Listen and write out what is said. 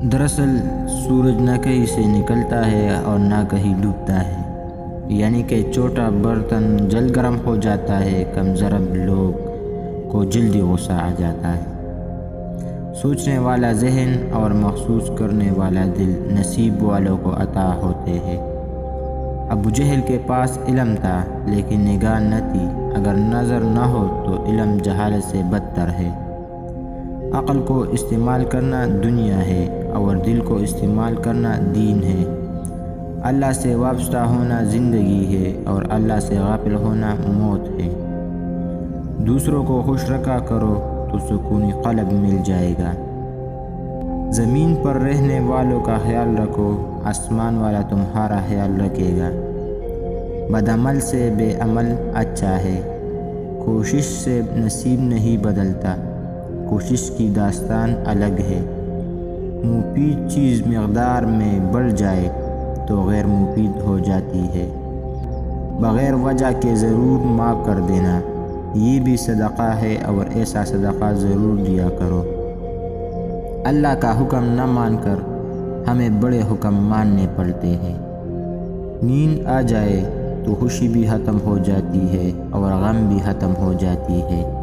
دراصل سورج نہ کہیں سے نکلتا ہے اور نہ کہیں ڈوبتا ہے، یعنی کہ چھوٹا برتن جلد گرم ہو جاتا ہے، کم ضرب لوگ کو جلدی غصہ آ جاتا ہے۔ سوچنے والا ذہن اور محسوس کرنے والا دل نصیب والوں کو عطا ہوتے ہیں۔ ابو جہل کے پاس علم تھا لیکن نگاہ نہ تھی۔ اگر نظر نہ ہو تو علم جہالت سے بدتر ہے۔ عقل کو استعمال کرنا دنیا ہے اور دل کو استعمال کرنا دین ہے۔ اللہ سے وابستہ ہونا زندگی ہے اور اللہ سے غافل ہونا موت ہے۔ دوسروں کو خوش رکھا کرو تو سکون قلب مل جائے گا۔ زمین پر رہنے والوں کا خیال رکھو، آسمان والا تمہارا خیال رکھے گا۔ بد عمل سے بے عمل اچھا ہے۔ کوشش سے نصیب نہیں بدلتا، کوشش کی داستان الگ ہے۔ مفید چیز مقدار میں بڑھ جائے تو غیر مفید ہو جاتی ہے۔ بغیر وجہ کے ضرور معاف کر دینا، یہ بھی صدقہ ہے اور ایسا صدقہ ضرور دیا کرو۔ اللہ کا حکم نہ مان کر ہمیں بڑے حکم ماننے پڑتے ہیں۔ نیند آ جائے تو خوشی بھی ختم ہو جاتی ہے اور غم بھی ختم ہو جاتی ہے۔